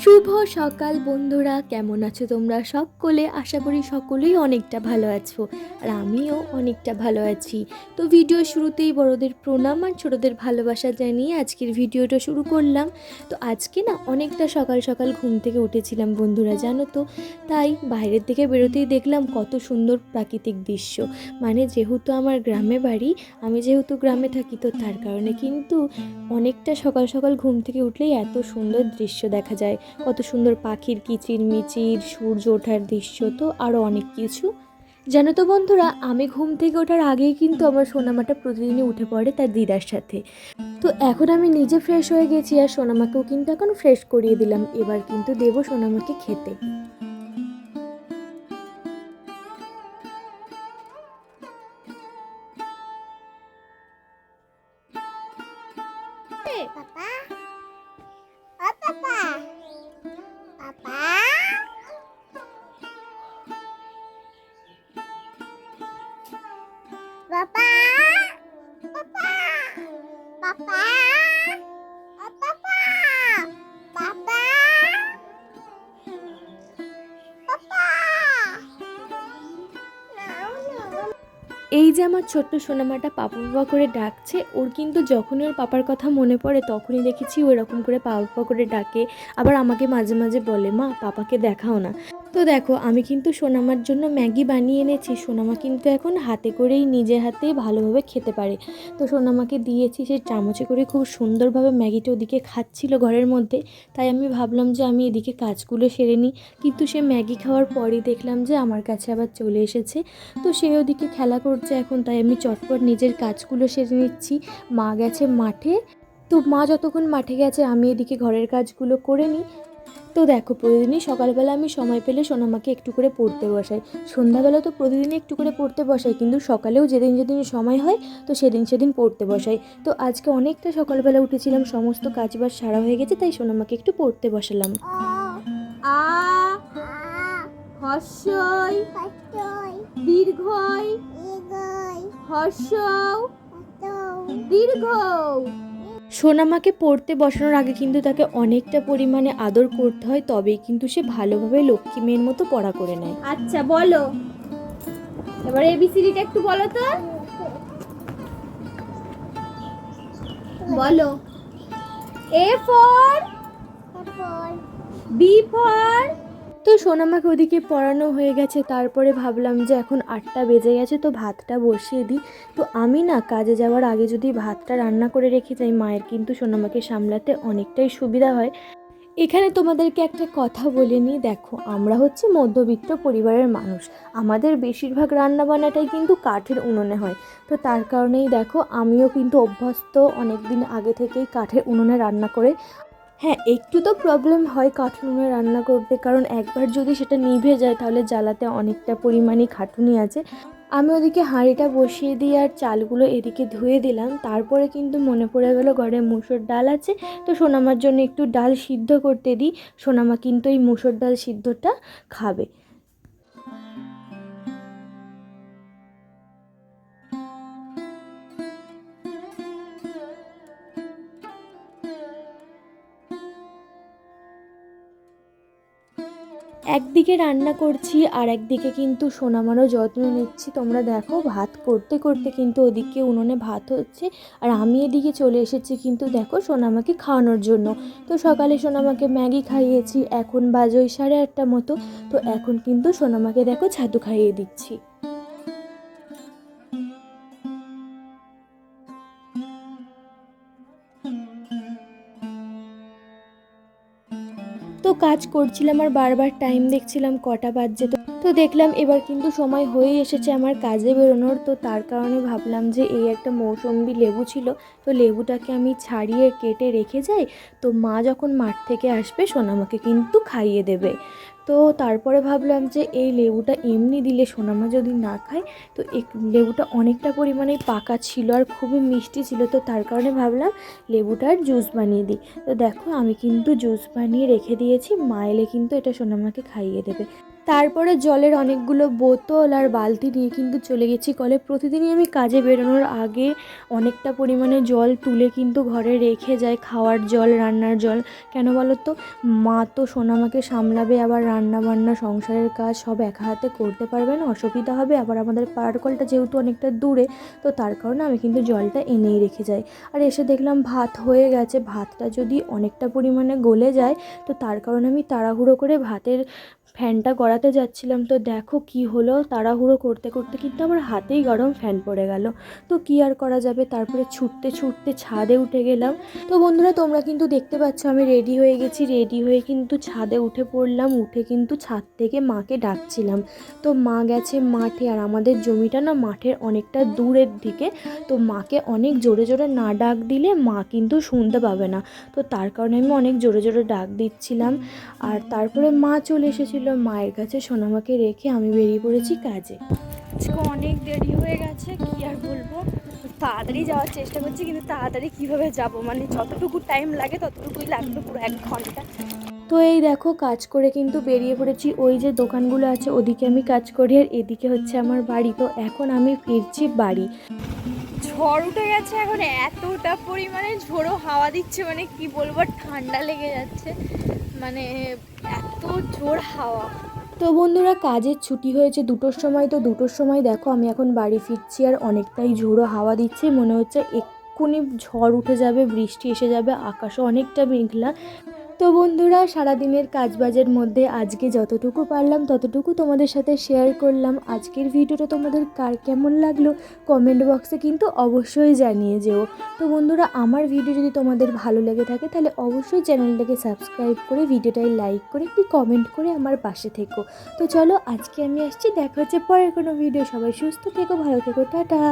শুভ সকাল বন্ধুরা, কেমন আছো তোমরা সকলে? আশা করি সকলেই অনেকটা ভালো আছো, আর আমিও অনেকটা ভালো আছি। তো ভিডিও শুরুতেই বড়দের প্রণাম আর ছোটদের ভালোবাসা জানিয়ে আজকের ভিডিওটা শুরু করলাম। তো আজকে না অনেকটা সকাল সকাল ঘুম থেকে উঠেছিলাম বন্ধুরা, জানো তো। তাই বাইরের দিকে বেরোতেই দেখলাম কত সুন্দর প্রাকৃতিক দৃশ্য। মানে যেহেতু আমার গ্রামে বাড়ি, আমি যেহেতু গ্রামে থাকি, তো তার কারণে কিন্তু অনেকটা সকাল সকাল ঘুম থেকে উঠলেই এত সুন্দর দৃশ্য দেখা যায়। কত সুন্দর পাখির কিচিরমিচির, সূর্য ওঠার দৃশ্য, তো আরও অনেক কিছু। জানো তো বন্ধুরা, আমি ঘুম থেকে ওঠার আগেই কিন্তু আমার সোনামাটা প্রতিদিনই উঠে পড়ে তার দিদার সাথে। তো এখন আমি নিজে ফ্রেশ হয়ে গেছি, আর সোনামাকেও কিন্তু এখন ফ্রেশ করিয়ে দিলাম। এবার কিন্তু দেবো সোনামাকে খেতে। Papa, oh Papa, Papa, Papa, Papa, Papa, oh Papa, Papa, Papa. No. এই যে আমার ছোট্ট সোনামাটা পাপা পাপা করে ডাকছে, ওর কিন্তু যখনই ওর পাপার কথা মনে পড়ে তখনই দেখেছি ও এরকম করে পাপা পাপা করে ডাকে। আবার আমাকে মাঝে মাঝে বলে, মা পাপাকে দেখাও না। তো দেখো, আমি কিন্তু সোনামার জন্য ম্যাগি বানিয়ে এনেছি। সোনামা কিন্তু এখন হাতে করেই নিজের হাতেই ভালোভাবে খেতে পারে। তো সোনামাকে দিয়েছি, সে চামচে করে খুব সুন্দরভাবে ম্যাগিটা ওদিকে খাচ্ছিল ঘরের মধ্যে। তাই আমি ভাবলাম যে আমি এদিকে কাজগুলো সেরে নিই, কিন্তু সে ম্যাগি খাওয়ার পরই দেখলাম যে আমার কাছে আবার চলে এসেছে। তো সে ওদিকে খেলা করছে এখন, তাই আমি চটপট নিজের কাজগুলো সেরে নিচ্ছি। মা গেছে মাঠে, তো মা যতক্ষণ মাঠে গেছে আমি এদিকে ঘরের কাজগুলো করে নিই। তো দেখো, প্রতিদিনই সকালবেলা আমি সময় পেলে সোনামাকে একটু করে পড়তে বসাই। সন্ধ্যাবেলা তো প্রতিদিনই একটু করে পড়তে বসাই, কিন্তু সকালেও যেদিন যেদিন সময় হয় তো সেদিন সেদিন পড়তে বসাই। তো আজকে অনেকটা সকালবেলা উঠেছিলাম, সমস্ত কাজবাজ সারা হয়ে গেছে, তাই সোনামাকে একটু পড়তে বসালাম। আ হর্ষই দীর্ঘই হর্ষৌ দীর্ঘ। সোনামাকে পড়তে বসানোর আগে কিন্তু তাকে অনেকটা পরিমাণে আদর করতে হয়, তবেই কিন্তু সে ভালোভাবে লক্ষ্মী মেয়ের মতো পড়া করে নেয়। আচ্ছা বলো, এবার এবিসিডিটা একটু বলো তো। বলো। A for B for. তো সোনামাকে ওদিকে পড়ানো হয়ে গেছে, তারপরে ভাবলাম যে এখন 8টা বেজে গেছে, তো ভাতটা বসিয়ে দিই। তো আমি না কাজে যাওয়ার আগে যদি ভাতটা রান্না করে রেখে যাই, মায়ের কিন্তু সোনামাকে সামলাতে অনেকটাই সুবিধা হয়। এখানে তোমাদেরকে একটা কথা বলে নিই, দেখো আমরা হচ্ছে মধ্যবিত্ত পরিবারের মানুষ। আমাদের বেশিরভাগ রান্নাবান্নাটাই কিন্তু কাঠের উনুনে হয়। তো তার কারণেই দেখো, আমিও কিন্তু অভ্যস্ত অনেক দিন আগে থেকেই কাঠের উনুনে রান্না করে। হ্যাঁ, একটু তো প্রবলেম হয় কাঠের উনুনে রান্না করতে, কারণ একবার যদি সেটা নিভে যায় তাহলে জ্বালাতে অনেকটা পরিমাণে খাটুনি আছে। আমি ওদিকে হাঁড়িটা বসিয়ে দিই আর চালগুলো এদিকে ধুয়ে দিলাম। তারপরে কিন্তু মনে পড়ে গেল ঘরে মুসুর ডাল আছে, তো সোনামার জন্য একটু ডাল সিদ্ধ করতে দিই। সোনামা কিন্তু এই মুসুর ডাল সিদ্ধটা খাবে। একদিকে রান্না করছি আর একদিকে কিন্তু সোনামারও যত্ন নিচ্ছি। তোমরা দেখো, ভাত করতে করতে কিন্তু ওদিকে উনুনে ভাত হচ্ছে, আর আমি এদিকে চলে এসেছি কিন্তু দেখো সোনামাকে খাওয়ানোর জন্য। তো সকালে সোনামাকে ম্যাগি খাইয়েছি, এখন বাজে ওই 8:30 মতো। তো এখন কিন্তু সোনামাকে দেখো ছাতু খাইয়ে দিচ্ছি। তো কাজ করছিলাম আর বারবার টাইম দেখছিলাম কটা বাজছে। তো দেখলাম এবার কিন্তু সময় হয়ে এসেছে আমার কাজে বেরোনোর। তো তার কারণে ভাবলাম যে এই একটা মৌসম্বি লেবু ছিল, তো লেবুটাকে আমি ছাড়িয়ে কেটে রেখে যাই। তো মা যখন মাঠ থেকে আসবে সোনামাকে কিন্তু খাইয়ে দেবে। তো তারপরে ভাবলাম যে এই লেবুটা এমনি দিলে সোনামা যদি না খায়, তো এই লেবুটা অনেকটা পরিমাণে পাকা ছিল আর খুবই মিষ্টি ছিল। তো তার কারণে ভাবলাম লেবুটার জুস বানিয়ে দিই। তো দেখো, আমি কিন্তু জুস বানিয়ে রেখে দিয়েছি, মা এলে কিন্তু এটা সোনামাকে খাইয়ে দেবে। তারপরে জলের অনেকগুলো বোতল আর বালতি নিয়ে কিন্তু চলে গেছি কলে। প্রতিদিনই আমি কাজে বেরোনোর আগে অনেকটা পরিমাণে জল তুলে কিন্তু ঘরে রেখে যাই, খাওয়ার জল, রান্নার জল। কেন বলো তো, মা তো সোনামাকে সামলাবে, আবার রান্না বান্না সংসারের কাজ সব একা হাতে করতে পারবে না, অসুবিধা হবে। আবার আমাদের পাড়ার কলটা যেহেতু অনেকটা দূরে, তো তার কারণে আমি কিন্তু জলটা এনেই রেখে যাই। আর এসে দেখলাম ভাত হয়ে গেছে। ভাতটা যদি অনেকটা পরিমাণে গলে যায়, তো তার কারণে আমি তাড়াহুড়ো করে ভাতের ফ্যানটা গড়াতে যাচ্ছিলাম। তো দেখো কি হলো, তাড়াহুড়ো করতে করতে কিন্তু আমার হাতেই গরম ফ্যান পড়ে গেল। তো কি আর করা যাবে, তারপরে ছুটতে ছুটতে ছাদে উঠে গেলাম। তো বন্ধুরা, তোমরা কিন্তু দেখতে পাচ্ছ আমি রেডি হয়ে গেছি। রেডি হয়ে কিন্তু ছাদে উঠে পড়লাম। উঠে কিন্তু ছাদ থেকে মাকে ডাকছিলাম। তো মা গেছে মাঠে, আর আমাদের জমিটা না মাঠের অনেকটা দূরের দিকে। তো মাকে অনেক জোরে জোরে না ডাক দিলে মা কিন্তু শুনতে পাবে না। তো তার কারণে আমি অনেক জোরে জোরে ডাক দিচ্ছিলাম। আর তারপরে মা চলে এসেছিল। মায়ের কাছে সোনামাকে রেখে আমি বেরিয়ে পড়েছি কাজে। আজকে অনেক দেরি হয়ে গেছে, কি আর বলবো। তাড়াতাড়ি যাওয়ার চেষ্টা করছি, কিন্তু তাড়াতাড়ি কিভাবে যাব, মানে যতটুকু টাইম লাগে ততটুকুই লাগবে, পুরো 1 ঘন্টা। তো এই দেখো কাজ করে কিন্তু বেরিয়ে পড়েছি। ওই যে দোকানগুলো আছে ওদিকে আমি কাজ করি, আর এদিকে হচ্ছে আমার বাড়ি। তো এখন আমি ফিরছি বাড়ি। ঝড় উঠে গেছে এখন, এতটা পরিমাণে ঝোড়ো হাওয়া দিচ্ছে, মানে কি বলবো, ঠান্ডা লেগে যাচ্ছে, মানে এত জোর হাওয়া। তো বন্ধুরা, কাজের ছুটি হয়েছে 2টোর সময়। তো 2টোর সময় দেখো আমি এখন বাড়ি ফিরছি, আর অনেকটাই ঝোড়ো হাওয়া দিচ্ছে। মনে হচ্ছে এক্ষুনি ঝড় উঠে যাবে, বৃষ্টি এসে যাবে, আকাশও অনেকটা মেঘলা। তো বন্ধুরা, সারাদিনের কাজবাজের মধ্যে আজকে যতটুকু পারলাম ততটুকু তোমাদের সাথে শেয়ার করলাম। আজকের ভিডিওটা তোমাদের কার কেমন লাগলো কমেন্ট বক্সে কিন্তু অবশ্যই জানিয়ে যেও। তো বন্ধুরা, আমার ভিডিও যদি তোমাদের ভালো লেগে থাকে তাহলে অবশ্যই চ্যানেলটাকে সাবস্ক্রাইব করে ভিডিওটায় লাইক করে একটি কমেন্ট করে আমার পাশে থেকো। তো চলো, আজকে আমি আসছি, দেখা হচ্ছে পরের কোনো ভিডিও। সবাই সুস্থ থেকো, ভালো থেকো, টাটা।